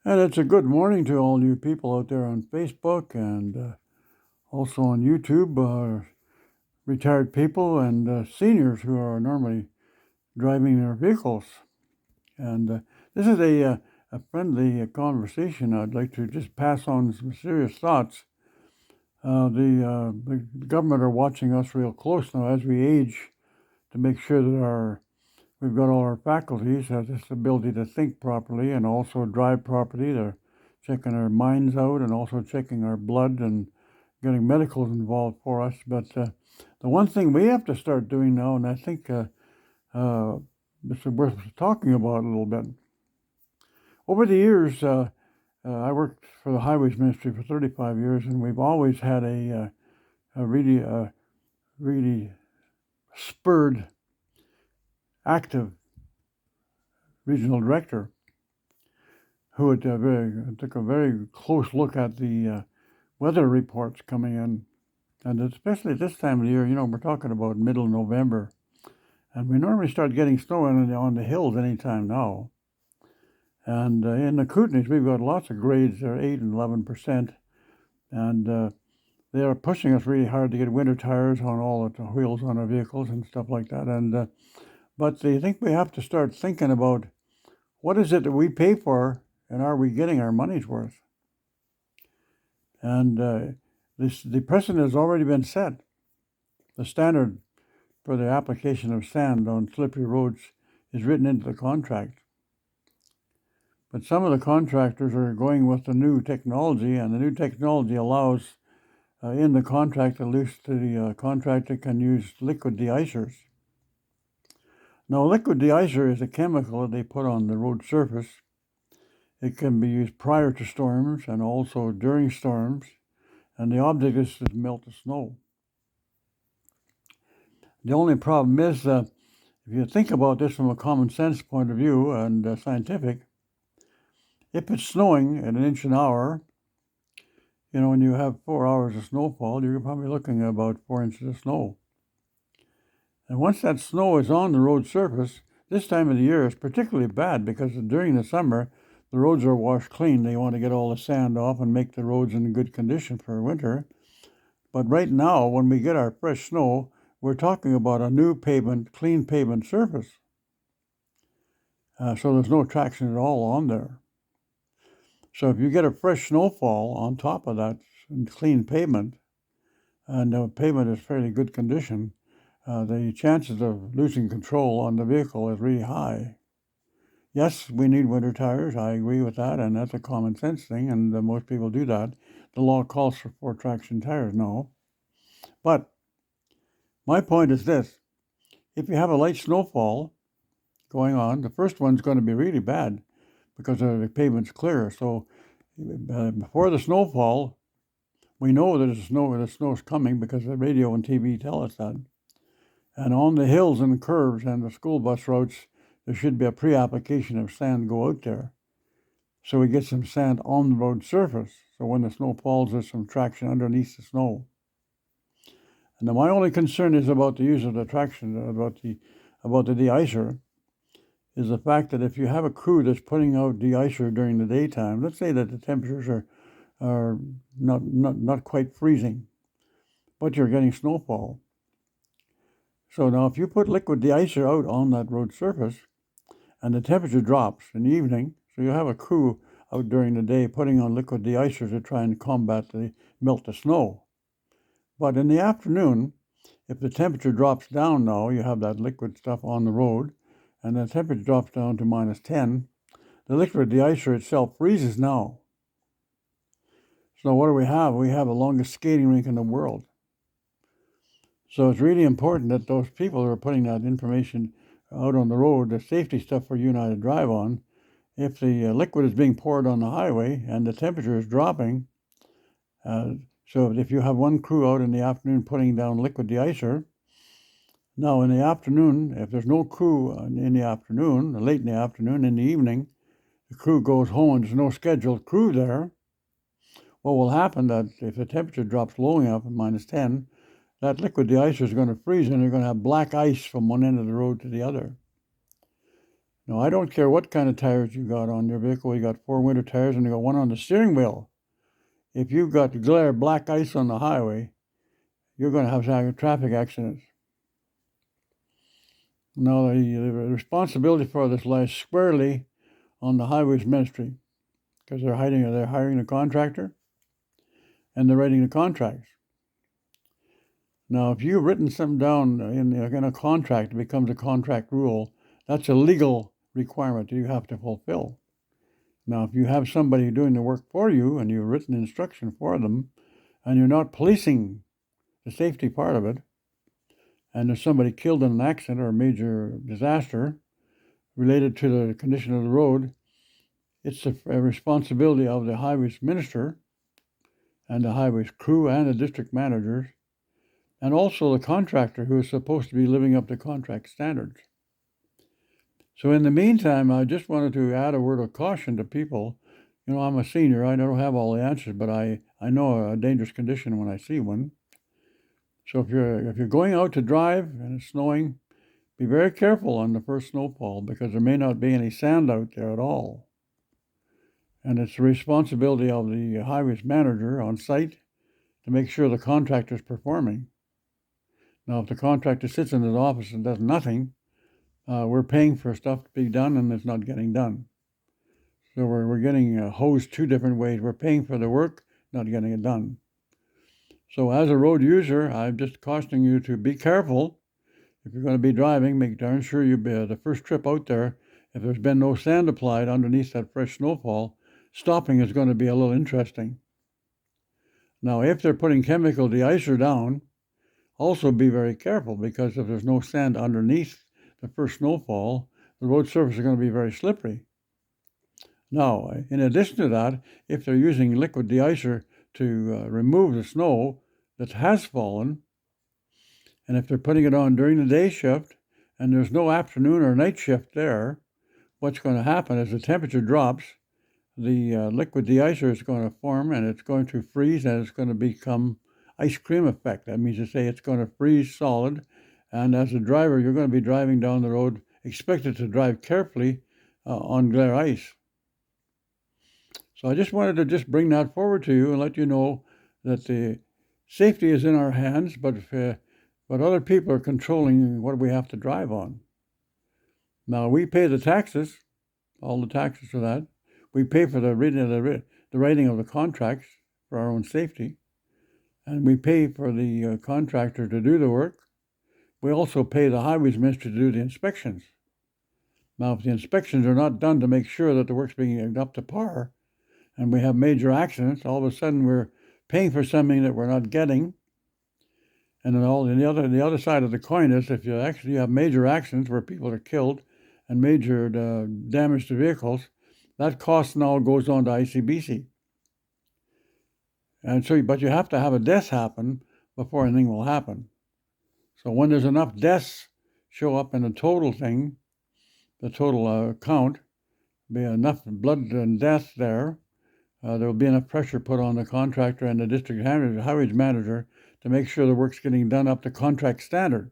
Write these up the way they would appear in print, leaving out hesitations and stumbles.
And it's a good morning to all you people out there on Facebook and also on YouTube, retired people and seniors who are normally driving their vehicles. And this is a friendly conversation. I'd like to just pass on some serious thoughts. The government are watching us real close now as we age to make sure that we've got all our faculties, this ability to think properly and also drive properly. They're checking our minds out and also checking our blood and getting medicals involved for us. But the one thing we have to start doing now, and I think uh, it's worth talking about a little bit. Over the years, I worked for the Highways Ministry for 35 years, and we've always had a really spurred, active regional director who took a very close look at the weather reports coming in. And especially this time of the year, we're talking about middle November. And we normally start getting snow on the hills anytime now. And in the Kootenays, we've got lots of grades. They're 8 and 11%. And they are pushing us really hard to get winter tires on all the wheels on our vehicles and stuff like that. But they think we have to start thinking about what is it that we pay for and are we getting our money's worth? And the precedent has already been set. The standard for the application of sand on slippery roads is written into the contract. But some of the contractors are going with the new technology, and the new technology allows in the contract, at least the contractor can use liquid deicers. Now, liquid deicer is a chemical that they put on the road surface. It can be used prior to storms and also during storms, and the object is to melt the snow. The only problem is, if you think about this from a common sense point of view and scientific, if it's snowing at an inch an hour, when you have 4 hours of snowfall, you're probably looking at about 4 inches of snow. And once that snow is on the road surface, this time of the year is particularly bad because during the summer, the roads are washed clean. They want to get all the sand off and make the roads in good condition for winter. But right now, when we get our fresh snow, we're talking about a new pavement, clean pavement surface. So there's no traction at all on there. So if you get a fresh snowfall on top of that clean pavement, and the pavement is fairly good condition, the chances of losing control on the vehicle is really high. Yes, we need winter tires. I agree with that, and that's a common sense thing, and most people do that. The law calls for 4 traction tires now. But my point is this. If you have a light snowfall going on, the first one's going to be really bad because the pavement's clear. So before the snowfall, we know that the snow's coming because the radio and TV tell us that. And on the hills and the curves and the school bus routes, there should be a pre-application of sand go out there. So we get some sand on the road surface. So when the snow falls, there's some traction underneath the snow. And then my only concern is about the use of the traction, about the de-icer, is the fact that if you have a crew that's putting out de-icer during the daytime, let's say that the temperatures are not quite freezing, but you're getting snowfall. So now if you put liquid de-icer out on that road surface and the temperature drops in the evening, so you have a crew out during the day putting on liquid de-icer to try and melt the snow. But in the afternoon, if the temperature drops down now, you have that liquid stuff on the road, and the temperature drops down to -10, the liquid de-icer itself freezes now. So what do we have? We have the longest skating rink in the world. So it's really important that those people who are putting that information out on the road, the safety stuff for you and I to drive on, if the liquid is being poured on the highway and the temperature is dropping, so if you have one crew out in the afternoon putting down liquid de-icer, now in the afternoon, if there's no crew in the afternoon, late in the afternoon, in the evening, the crew goes home and there's no scheduled crew there, what will happen that if the temperature drops low enough at -10, that liquid de-icer is going to freeze and you're going to have black ice from one end of the road to the other. Now, I don't care what kind of tires you got on your vehicle. You got 4 winter tires and you got one on the steering wheel. If you've got black ice on the highway, you're going to have traffic accidents. Now, the responsibility for this lies squarely on the Highways Ministry, because they're hiring a contractor and they're writing the contracts. Now, if you've written something down in a contract, it becomes a contract rule. That's a legal requirement that you have to fulfill. Now, if you have somebody doing the work for you and you've written instruction for them, and you're not policing the safety part of it, and there's somebody killed in an accident or a major disaster related to the condition of the road, it's the responsibility of the highways minister and the highways crew and the district managers, and also the contractor who is supposed to be living up to contract standards. So in the meantime, I just wanted to add a word of caution to people. You know, I'm a senior. I don't have all the answers, but I know a dangerous condition when I see one. So if you're going out to drive and it's snowing, be very careful on the first snowfall, because there may not be any sand out there at all. And it's the responsibility of the highways manager on site to make sure the contractor is performing. Now, if the contractor sits in his office and does nothing, we're paying for stuff to be done and it's not getting done. So we're getting hosed 2 different ways. We're paying for the work, not getting it done. So as a road user, I'm just cautioning you to be careful. If you're going to be driving, make darn sure you the first trip out there, if there's been no sand applied underneath that fresh snowfall, stopping is going to be a little interesting. Now, if they're putting chemical de-icer down, also be very careful, because if there's no sand underneath the first snowfall, the road surface is going to be very slippery. Now, in addition to that, if they're using liquid de-icer to remove the snow that has fallen, and if they're putting it on during the day shift and there's no afternoon or night shift there, what's going to happen is the temperature drops, the liquid de-icer is going to form and it's going to freeze, and it's going to become ice cream effect. That means to say it's going to freeze solid, and as a driver, you're going to be driving down the road expected to drive carefully on glare ice. So I just wanted to bring that forward to you and let you know that the safety is in our hands, but other people are controlling what we have to drive on. Now, we pay the taxes, all the taxes for that. We pay for the writing of the contracts for our own safety, and we pay for the contractor to do the work. We also pay the highways ministry to do the inspections. Now, if the inspections are not done to make sure that the work's being up to par, and we have major accidents, all of a sudden we're paying for something that we're not getting. And then the other side of the coin is, if you actually have major accidents where people are killed and major damage to vehicles, that cost now goes on to ICBC. And so, but you have to have a death happen before anything will happen. So when there's enough deaths show up in the total thing, the total count, be enough blood and death there, there will be enough pressure put on the contractor and the district highways manager to make sure the work's getting done up to contract standard.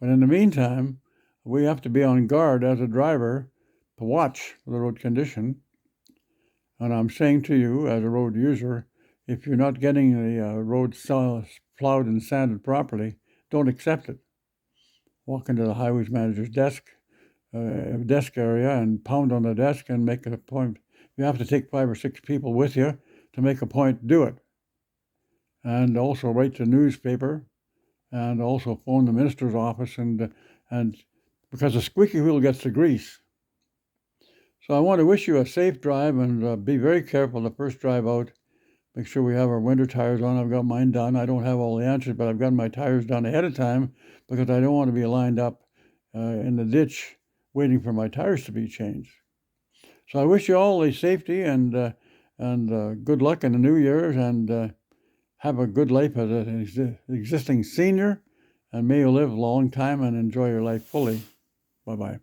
But in the meantime, we have to be on guard as a driver to watch the road condition. And I'm saying to you, as a road user, if you're not getting the road plowed and sanded properly, don't accept it. Walk into the highways manager's desk area and pound on the desk and make an appointment. You have to take 5 or 6 people with you to make a point, do it. And also write the newspaper, and also phone the minister's office, and because the squeaky wheel gets the grease. So I want to wish you a safe drive, and be very careful the first drive out. Make sure we have our winter tires on. I've got mine done. I don't have all the answers, but I've got my tires done ahead of time, because I don't want to be lined up in the ditch waiting for my tires to be changed. So I wish you all the safety and good luck in the new year, and have a good life as an existing senior, and may you live a long time and enjoy your life fully. Bye-bye.